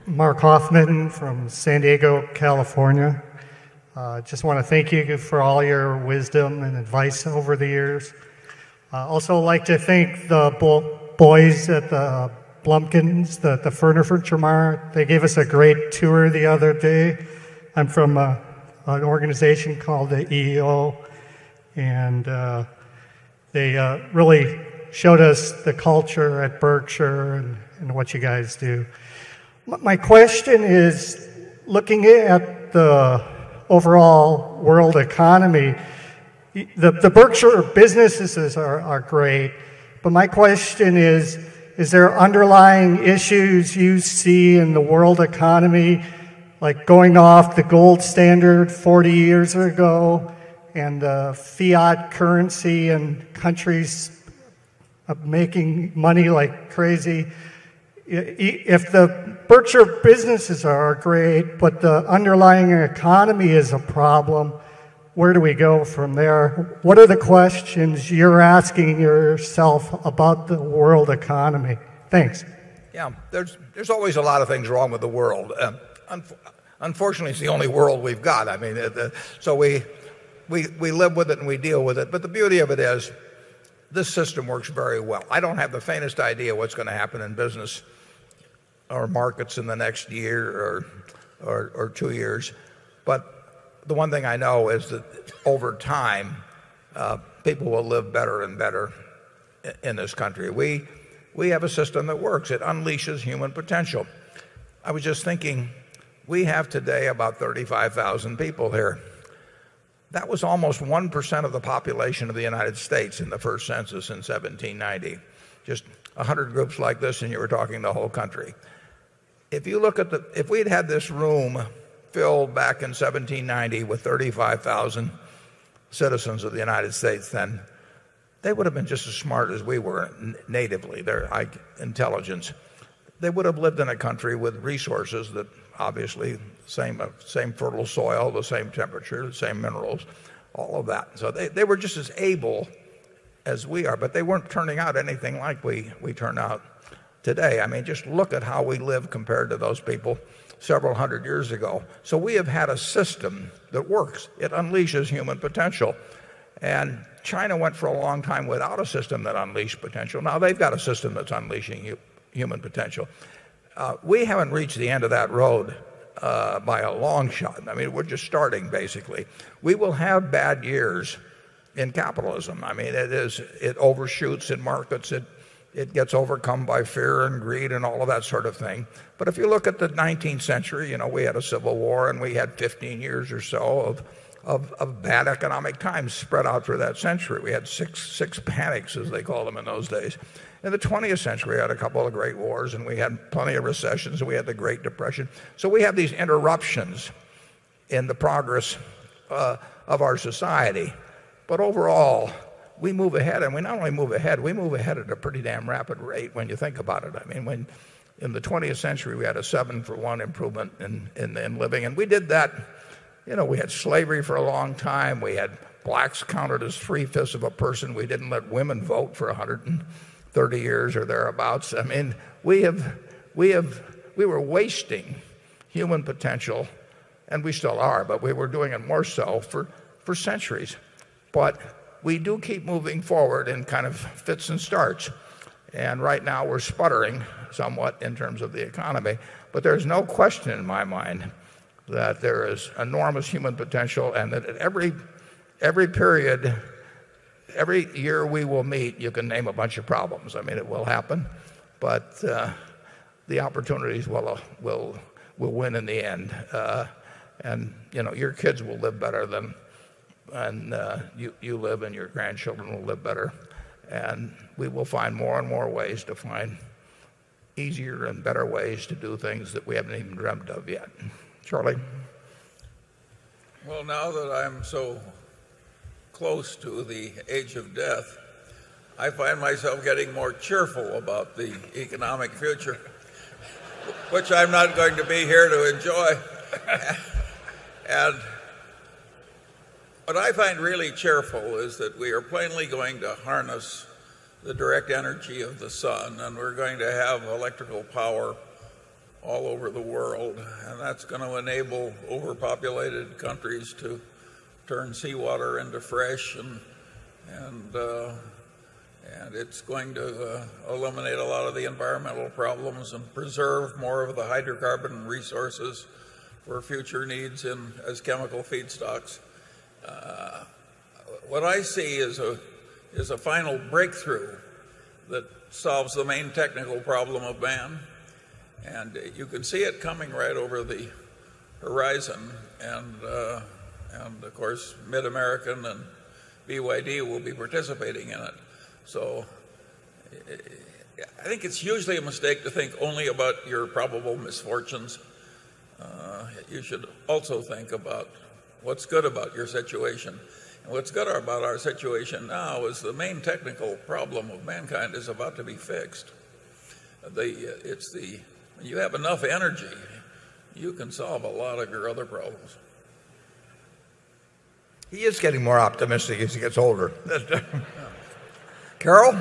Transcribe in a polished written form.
Mark Hoffman from San Diego, California. Just want to thank you for all your wisdom and advice over the years. Also like to thank the boys at the Blumpkins, the Furniture Mart. They gave us a great tour the other day. I'm from an organization called the EEO, and they really showed us the culture at Berkshire and what you guys do. My question is, looking at the overall world economy, the Berkshire businesses are great, but my question is there underlying issues you see in the world economy, like going off the gold standard 40 years ago and fiat currency and countries making money like crazy? If the Berkshire businesses are great, but the underlying economy is a problem, where do we go from there? What are the questions you're asking yourself about the world economy? Thanks. Yeah, there's always a lot of things wrong with the world. Unfortunately, it's the only world we've got. I mean, so we live with it and we deal with it. But the beauty of it is this system works very well. I don't have the faintest idea what's going to happen in business or markets in the next year or 2 years. But the one thing I know is that over time, people will live better and better in this country. We have a system that works. It unleashes human potential. I was just thinking, we have today about 35,000 people here. That was almost 1% of the population of the United States in the first census in 1790. Just 100 groups like this, and you were talking the whole country. If you look at if we'd had this room filled back in 1790 with 35,000 citizens of the United States, then they would have been just as smart as we were natively, their intelligence. They would have lived in a country with resources that obviously same fertile soil, the same temperature, the same minerals, all of that. So they were just as able as we are, but they weren't turning out anything like we turn out today. I mean, just look at how we live compared to those people several hundred years ago. So we have had a system that works. It unleashes human potential. And China went for a long time without a system that unleashed potential. Now they've got a system that's unleashing human potential. We haven't reached the end of that road by a long shot. I mean, we're just starting, basically. We will have bad years in capitalism. I mean, it overshoots in markets. It gets overcome by fear and greed and all of that sort of thing. But if you look at the 19th century, you know, we had a civil war and we had 15 years or so of bad economic times spread out through that century. We had six panics, as they called them in those days. In the 20th century, we had a couple of great wars, and we had plenty of recessions, and we had the Great Depression. So we have these interruptions in the progress of our society. But overall, we move ahead, and we not only move ahead, we move ahead at a pretty damn rapid rate when you think about it. I mean, when in the 20th century, we had a 7-for-1 improvement in living, and we did that. You know, we had slavery for a long time. We had blacks counted as 3/5 of a person. We didn't let women vote for 130 years or thereabouts. I mean, we were wasting human potential, and we still are, but we were doing it more so for centuries. But we do keep moving forward in kind of fits and starts. And right now we're sputtering somewhat in terms of the economy. But there's no question in my mind that there is enormous human potential, and that at every period, every year we will meet, you can name a bunch of problems. I mean, it will happen, but the opportunities will win in the end. And you know, your kids will live better than you live, and your grandchildren will live better. And we will find more and more ways to find easier and better ways to do things that we haven't even dreamt of yet. Charlie? Well, now that I'm so close to the age of death, I find myself getting more cheerful about the economic future, which I'm not going to be here to enjoy. And what I find really cheerful is that we are plainly going to harness the direct energy of the sun, and we're going to have electrical power all over the world, and that's going to enable overpopulated countries to turn seawater into fresh, and it's going to eliminate a lot of the environmental problems and preserve more of the hydrocarbon resources for future needs as chemical feedstocks. What I see is a final breakthrough that solves the main technical problem of man, and you can see it coming right over the horizon, and of course Mid-American and BYD will be participating in it. So I think it's usually a mistake to think only about your probable misfortunes. You should also think about what's good about your situation. And what's good about our situation now is the main technical problem of mankind is about to be fixed. When you have enough energy, you can solve a lot of your other problems. He is getting more optimistic as he gets older. Carol?